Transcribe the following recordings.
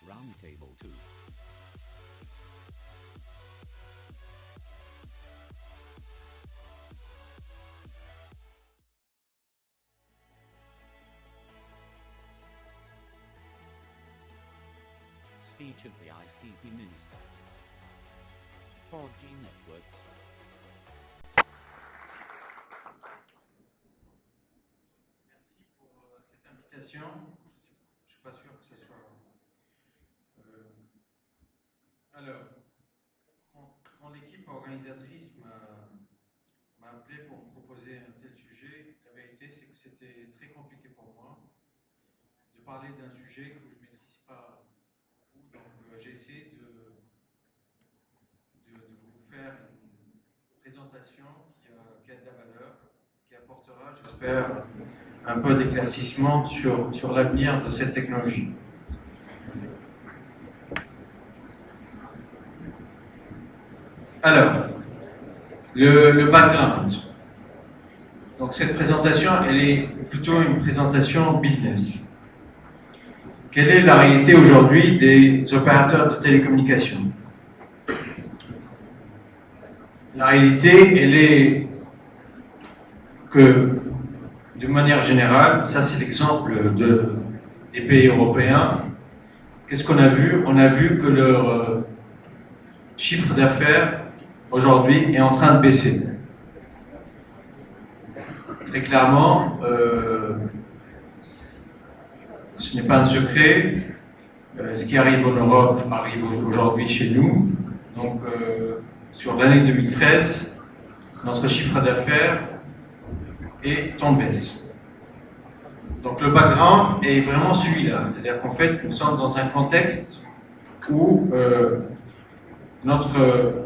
Roundtable 2. Speech of the ICT Minister. 4G networks. Merci pour cette invitation. Je ne suis pas sûr que ce soit... Alors, quand l'équipe organisatrice m'a appelé pour me proposer un tel sujet, la vérité c'est que c'était très compliqué pour moi de parler d'un sujet que je ne maîtrise pas beaucoup. Donc j'essaie de vous faire une présentation qui a de la valeur, qui apportera, j'espère, un peu d'éclaircissement sur l'avenir de cette technologie. Alors, le background. Donc cette présentation, elle est plutôt une présentation business. Quelle est la réalité aujourd'hui des opérateurs de télécommunications? La réalité, elle est que, de manière générale, ça c'est l'exemple des pays européens, qu'est-ce qu'on a vu? On a vu que leur chiffre d'affaires aujourd'hui est en train de baisser. Très clairement, ce n'est pas un secret, ce qui arrive en Europe arrive aujourd'hui chez nous. Donc, sur l'année 2013, notre chiffre d'affaires est en baisse. Donc le background est vraiment celui-là, c'est-à-dire qu'en fait, nous sommes dans un contexte où notre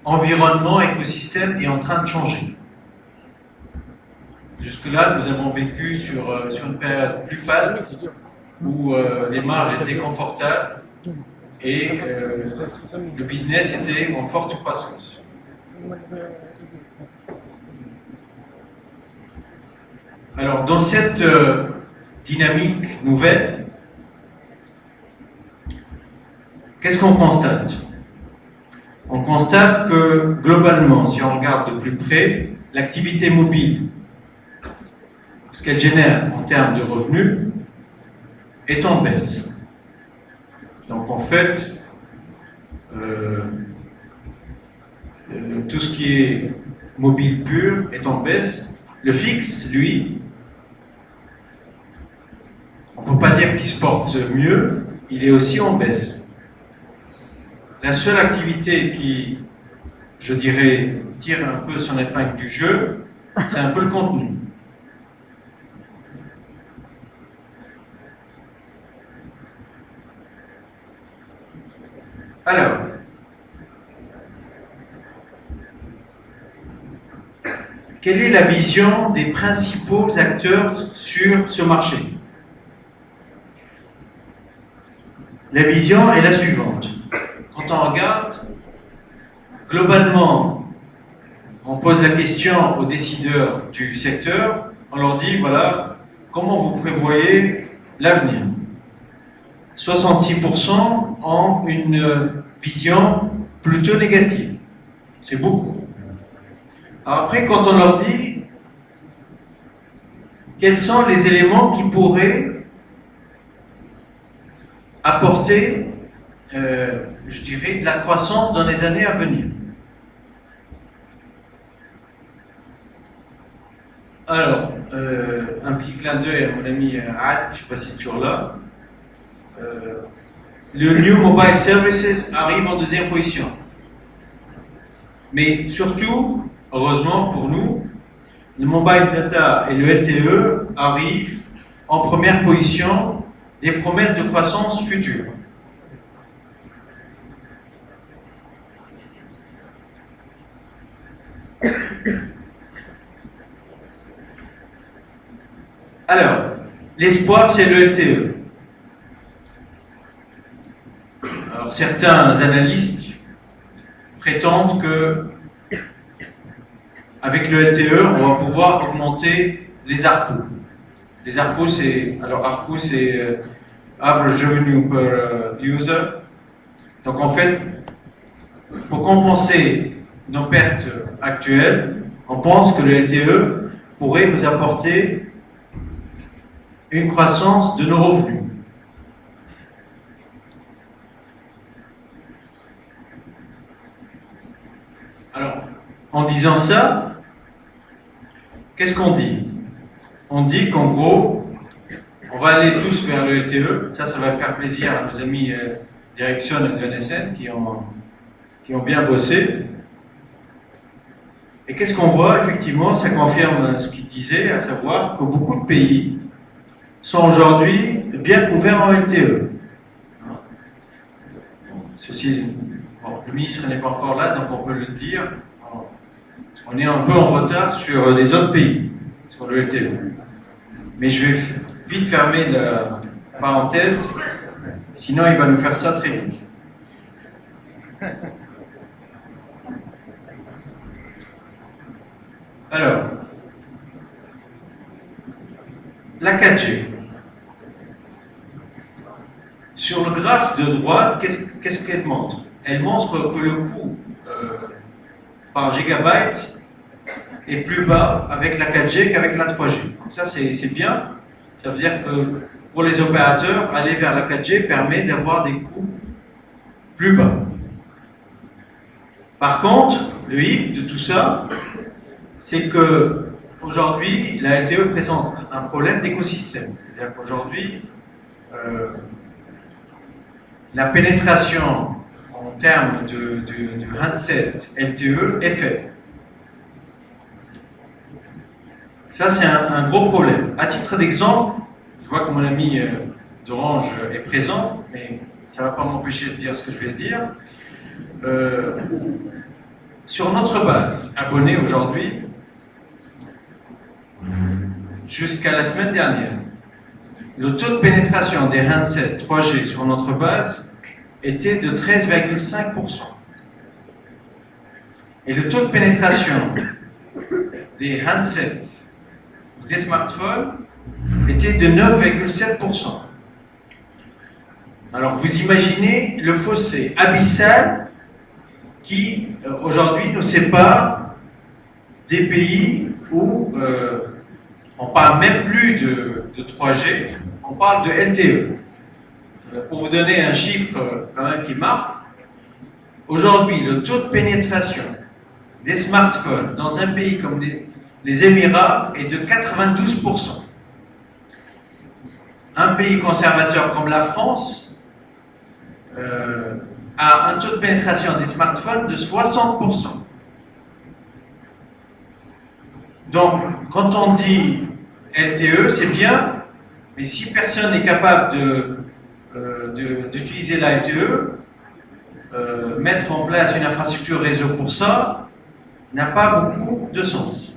environnement, écosystème est en train de changer. Jusque-là, nous avons vécu sur une période plus faste où les marges étaient confortables et le business était en forte croissance. Alors, dans cette dynamique nouvelle, qu'est-ce qu'on constate? On constate que, globalement, si on regarde de plus près, l'activité mobile, ce qu'elle génère en termes de revenus, est en baisse. Donc, en fait, tout ce qui est mobile pur est en baisse. Le fixe, lui, on ne peut pas dire qu'il se porte mieux, il est aussi en baisse. La seule activité qui, je dirais, tire un peu son épingle du jeu, c'est un peu le contenu. Alors, quelle est la vision des principaux acteurs sur ce marché? La vision est la suivante. Quand on regarde, globalement, on pose la question aux décideurs du secteur, on leur dit, voilà, comment vous prévoyez l'avenir? 66% ont une vision plutôt négative. C'est beaucoup. Alors après, quand on leur dit quels sont les éléments qui pourraient apporter, je dirais, de la croissance dans les années à venir. Alors, un petit clin d'œil à mon ami Ad, je ne sais pas s'il est toujours là. Le New Mobile Services arrive en deuxième position. Mais surtout, heureusement pour nous, le Mobile Data et le LTE arrivent en première position des promesses de croissance future. Alors, l'espoir, c'est le LTE. Alors, certains analystes prétendent que avec le LTE, on va pouvoir augmenter les ARPU. Les ARPU, c'est Average Revenue per User. Donc en fait, pour compenser nos pertes actuelles, on pense que le LTE pourrait nous apporter une croissance de nos revenus. Alors, en disant ça, qu'est-ce qu'on dit? On dit qu'en gros, on va aller tous vers le LTE. Ça va faire plaisir à nos amis d'Ericsson et de NSN qui ont bien bossé. Et qu'est-ce qu'on voit? Effectivement, ça confirme ce qu'il disait, à savoir que beaucoup de pays sont aujourd'hui bien couverts en LTE. Ceci, bon, le ministre n'est pas encore là, donc on peut le dire. On est un peu en retard sur les autres pays, sur le LTE. Mais je vais vite fermer la parenthèse, sinon il va nous faire ça très vite. Alors, la 4G. Sur le graphe de droite, qu'est-ce qu'elle montre? Elle montre que le coût par gigabyte est plus bas avec la 4G qu'avec la 3G. Donc ça, c'est bien. Ça veut dire que pour les opérateurs, aller vers la 4G permet d'avoir des coûts plus bas. Par contre, le hic de tout ça, c'est que aujourd'hui, la LTE présente un problème d'écosystème. C'est-à-dire qu'aujourd'hui, la pénétration en termes de handset LTE est faible. Ça, c'est un gros problème. À titre d'exemple, je vois que mon ami d'Orange est présent, mais ça ne va pas m'empêcher de dire ce que je vais dire. Sur notre base abonnée aujourd'hui, jusqu'à la semaine dernière, le taux de pénétration des handsets 3G sur notre base était de 13,5%. Et le taux de pénétration des handsets ou des smartphones était de 9,7%. Alors vous imaginez le fossé abyssal qui aujourd'hui nous sépare des pays où on parle même plus de 3G, on parle de LTE. Pour vous donner un chiffre quand même qui marque, aujourd'hui le taux de pénétration des smartphones dans un pays comme les Émirats est de 92%. Un pays conservateur comme la France a un taux de pénétration des smartphones de 60%. Donc, quand on dit LTE, c'est bien, mais si personne n'est capable d'utiliser la LTE, mettre en place une infrastructure réseau pour ça n'a pas beaucoup de sens.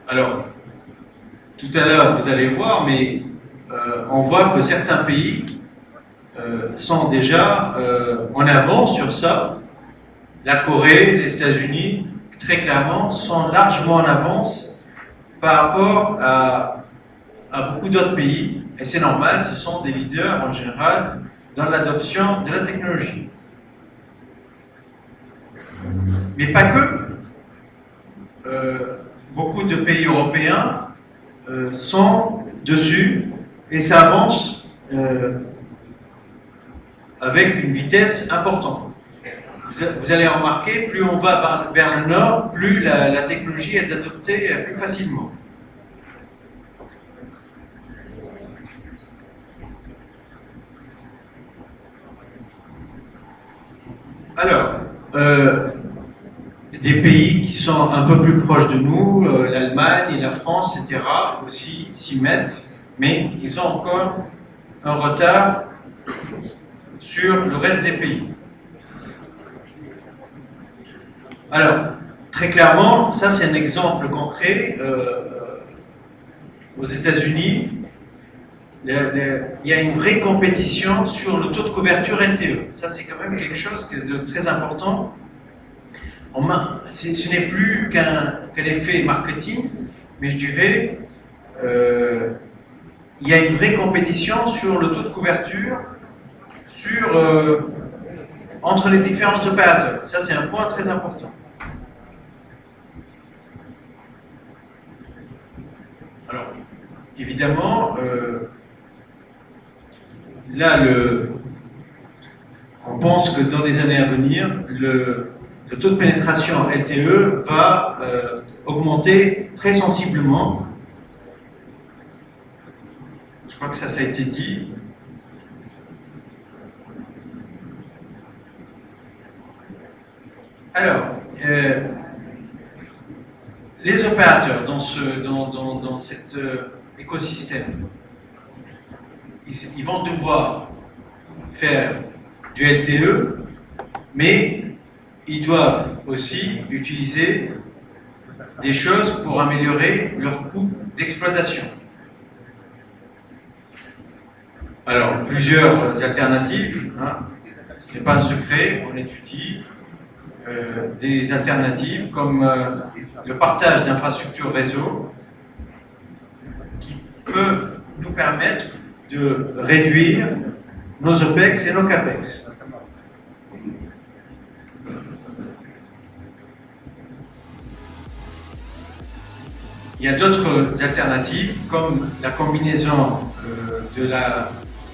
Alors, tout à l'heure, vous allez voir, mais on voit que certains pays sont déjà en avance sur ça. La Corée, les États-Unis, très clairement, sont largement en avance par rapport à beaucoup d'autres pays. Et c'est normal, ce sont des leaders en général dans l'adoption de la technologie. Mais pas que. Beaucoup de pays européens sont dessus et ça avance avec une vitesse importante. Vous allez remarquer, plus on va vers le nord, plus la technologie est adoptée plus facilement. Alors, des pays qui sont un peu plus proches de nous, l'Allemagne et la France, etc., aussi s'y mettent, mais ils ont encore un retard sur le reste des pays. Alors, très clairement, ça c'est un exemple concret. Aux États-Unis, il y a une vraie compétition sur le taux de couverture LTE. Ça c'est quand même quelque chose de très important. ce n'est plus qu'un effet marketing, mais je dirais il y a une vraie compétition sur le taux de couverture entre les différents opérateurs. Ça, c'est un point très important. Alors, évidemment, là, on pense que dans les années à venir, le taux de pénétration en LTE va augmenter très sensiblement. Je crois que ça a été dit. Alors, les opérateurs dans cet écosystème, ils vont devoir faire du LTE, mais ils doivent aussi utiliser des choses pour améliorer leur coût d'exploitation. Alors, plusieurs alternatives, hein. Ce n'est pas un secret, on étudie des alternatives comme le partage d'infrastructures réseau qui peuvent nous permettre de réduire nos OPEX et nos CAPEX. Il y a d'autres alternatives comme la combinaison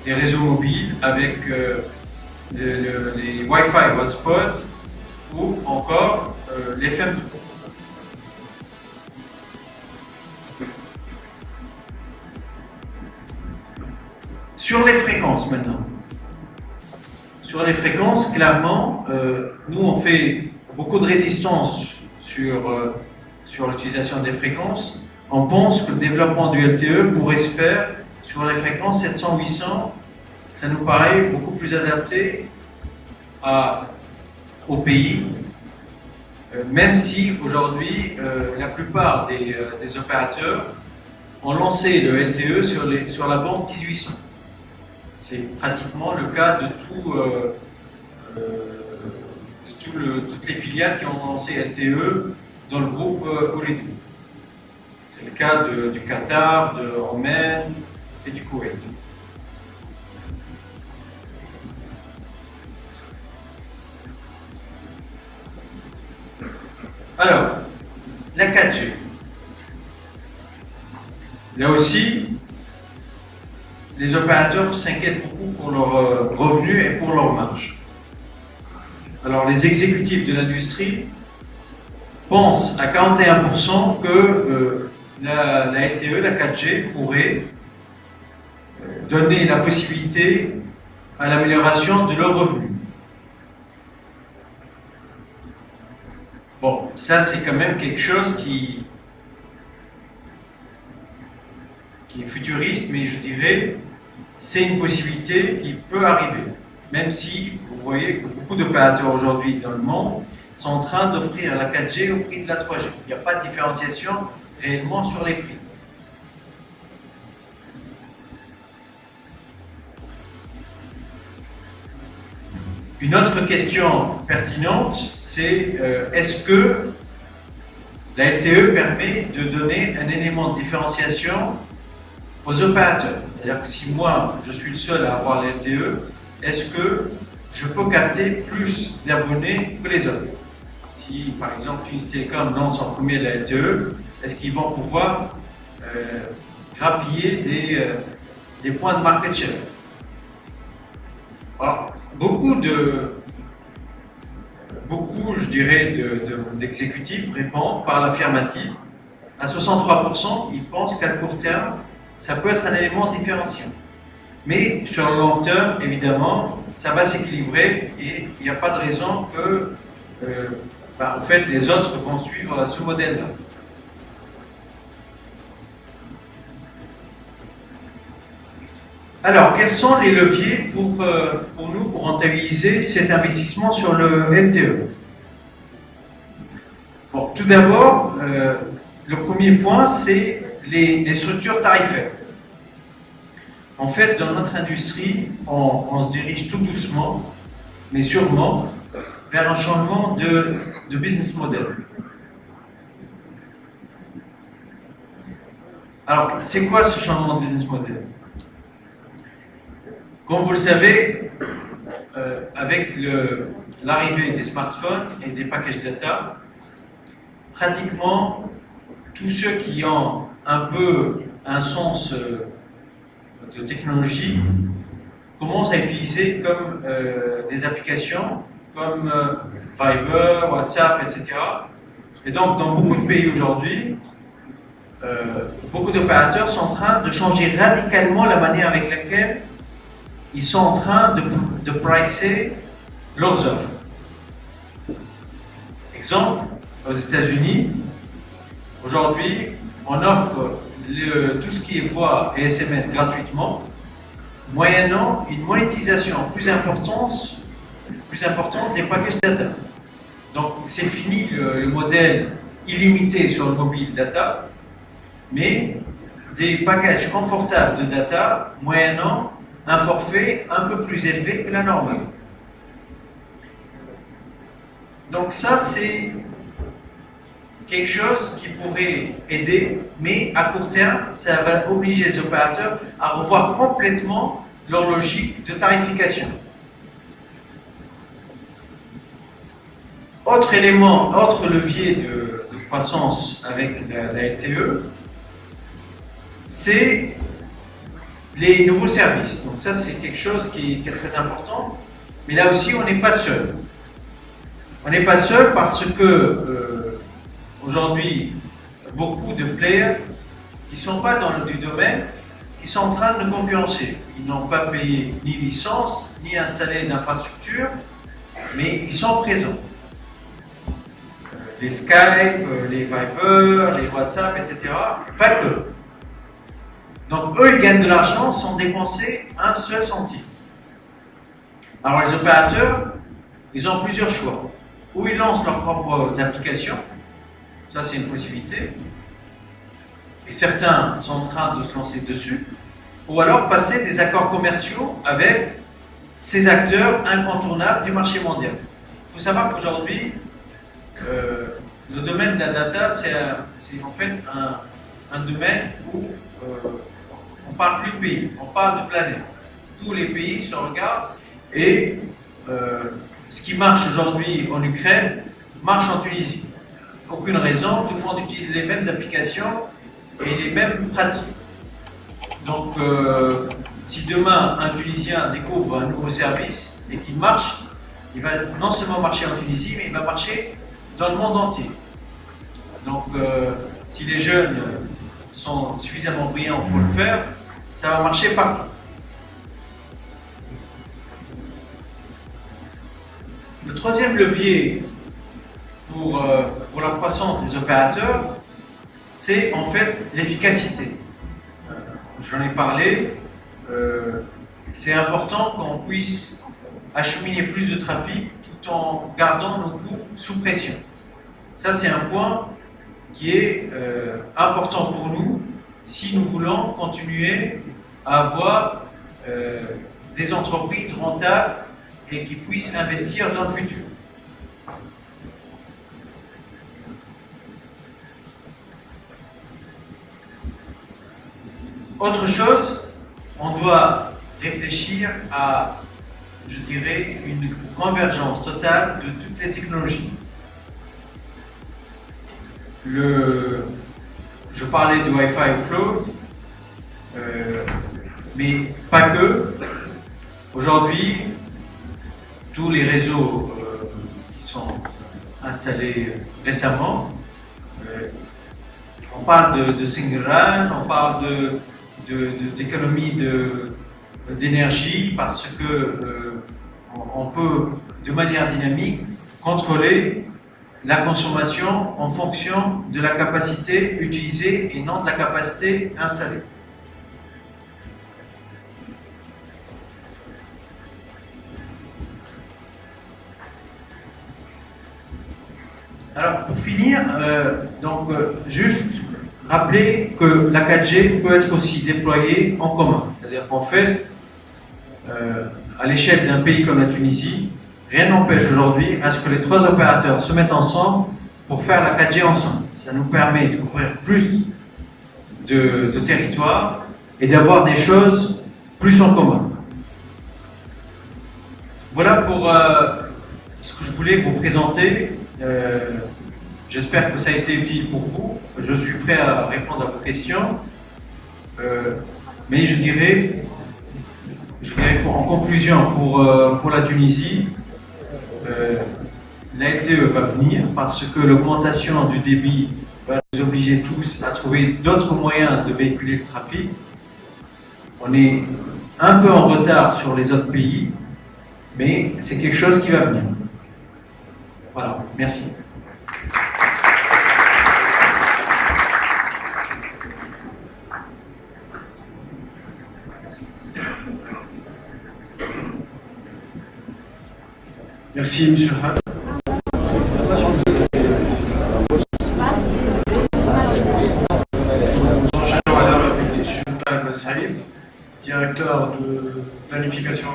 des réseaux mobiles avec les Wi-Fi hotspots ou encore les FM2. Sur les fréquences maintenant. Sur les fréquences, clairement, nous on fait beaucoup de résistance sur l'utilisation des fréquences. On pense que le développement du LTE pourrait se faire sur les fréquences 700-800. Ça nous paraît beaucoup plus adapté au pays, même si aujourd'hui la plupart des opérateurs ont lancé le LTE sur la bande 1800. C'est pratiquement le cas de toutes les filiales qui ont lancé LTE dans le groupe Ooredoo. C'est le cas du Qatar, de Oman et du Koweït. Alors, la 4G. Là aussi, les opérateurs s'inquiètent beaucoup pour leurs revenus et pour leurs marges. Alors, les exécutifs de l'industrie pensent à 41% que la LTE, la 4G, pourrait donner la possibilité à l'amélioration de leurs revenus. Bon, ça c'est quand même quelque chose qui est futuriste, mais je dirais c'est une possibilité qui peut arriver. Même si vous voyez que beaucoup d'opérateurs aujourd'hui dans le monde sont en train d'offrir la 4G au prix de la 3G. Il n'y a pas de différenciation réellement sur les prix. Une autre question pertinente, c'est est-ce que la LTE permet de donner un élément de différenciation aux opérateurs? C'est-à-dire que si moi, je suis le seul à avoir la LTE, est-ce que je peux capter plus d'abonnés que les autres? Si, par exemple, Tunis Telecom lance en premier la LTE, est-ce qu'ils vont pouvoir grappiller des points de market share? Alors, beaucoup, je dirais, d'exécutifs répondent par l'affirmative. À 63%, ils pensent qu'à court terme, ça peut être un élément différenciant. Mais sur le long terme, évidemment, ça va s'équilibrer et il n'y a pas de raison que, en fait, les autres vont suivre ce modèle-là. Alors, quels sont les leviers pour nous pour rentabiliser cet investissement sur le LTE? Bon, tout d'abord, le premier point, c'est les structures tarifaires. En fait, dans notre industrie, on se dirige tout doucement, mais sûrement, vers un changement de de business model. Alors, c'est quoi ce changement de business model? Comme vous le savez, avec l'arrivée des smartphones et des packages data, pratiquement tous ceux qui ont un peu un sens de technologie commencent à utiliser comme des applications comme Viber, WhatsApp, etc. Et donc, dans beaucoup de pays aujourd'hui, beaucoup d'opérateurs sont en train de changer radicalement la manière avec laquelle ils sont en train de pricer leurs offres. Exemple, aux États-Unis, aujourd'hui, on offre tout ce qui est voix et SMS gratuitement, moyennant une monétisation plus importante des packages data. Donc, c'est fini le modèle illimité sur le mobile data, mais des packages confortables de data moyennant un forfait un peu plus élevé que la normale. Donc ça, c'est quelque chose qui pourrait aider, mais à court terme, ça va obliger les opérateurs à revoir complètement leur logique de tarification. Autre élément, autre levier de croissance avec la LTE, c'est les nouveaux services. Donc ça, c'est quelque chose qui est très important. Mais là aussi, on n'est pas seul. On n'est pas seul parce que aujourd'hui, beaucoup de players qui ne sont pas dans le domaine, qui sont en train de concurrencer. Ils n'ont pas payé ni licence, ni installé d'infrastructure, mais ils sont présents. Les Skype, les Viber, les WhatsApp, etc. Pas que. Donc eux, ils gagnent de l'argent sans dépenser un seul centime. Alors les opérateurs, ils ont plusieurs choix. Ou ils lancent leurs propres applications, ça c'est une possibilité, et certains sont en train de se lancer dessus, ou alors passer des accords commerciaux avec ces acteurs incontournables du marché mondial. Il faut savoir qu'aujourd'hui, le domaine de la data, c'est en fait un domaine où on ne parle plus de pays, on parle de planète. Tous les pays se regardent et ce qui marche aujourd'hui en Ukraine marche en Tunisie. Aucune raison, tout le monde utilise les mêmes applications et les mêmes pratiques. Donc, si demain un Tunisien découvre un nouveau service et qu'il marche, il va non seulement marcher en Tunisie, mais il va marcher dans le monde entier. Donc, si les jeunes sont suffisamment brillants pour le faire, ça va marcher partout. Le troisième levier pour la croissance des opérateurs, c'est en fait l'efficacité. J'en ai parlé, c'est important qu'on puisse acheminer plus de trafic tout en gardant nos coûts sous pression. Ça, c'est un point qui est important pour nous si nous voulons continuer à avoir des entreprises rentables et qui puissent investir dans le futur. Autre chose, on doit réfléchir à, je dirais, une convergence totale de toutes les technologies. Je parlais du Wi-Fi offload, mais pas que. Aujourd'hui, tous les réseaux qui sont installés récemment, on parle de single RAN, on parle d'économie d'énergie parce que on peut de manière dynamique contrôler la consommation en fonction de la capacité utilisée et non de la capacité installée. Alors pour finir, juste rappeler que la 4G peut être aussi déployée en commun. C'est-à-dire qu'en fait, à l'échelle d'un pays comme la Tunisie, Rien n'empêche aujourd'hui à ce que les 3 opérateurs se mettent ensemble pour faire la 4G ensemble. Ça nous permet de couvrir plus de territoire et d'avoir des choses plus en commun. Voilà pour ce que je voulais vous présenter. J'espère que ça a été utile pour vous. Je suis prêt à répondre à vos questions. Mais je dirais en conclusion, pour la Tunisie, la LTE va venir parce que l'augmentation du débit va nous obliger tous à trouver d'autres moyens de véhiculer le trafic. On est un peu en retard sur les autres pays, mais c'est quelque chose qui va venir. Voilà, merci. Merci, Monsieur Hall. Si vous avez des questions. Nous enchaînons alors avec M. Tal Saïd, directeur de planification,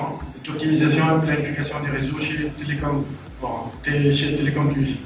d'optimisation et planification des réseaux chez Télécom Tunisie.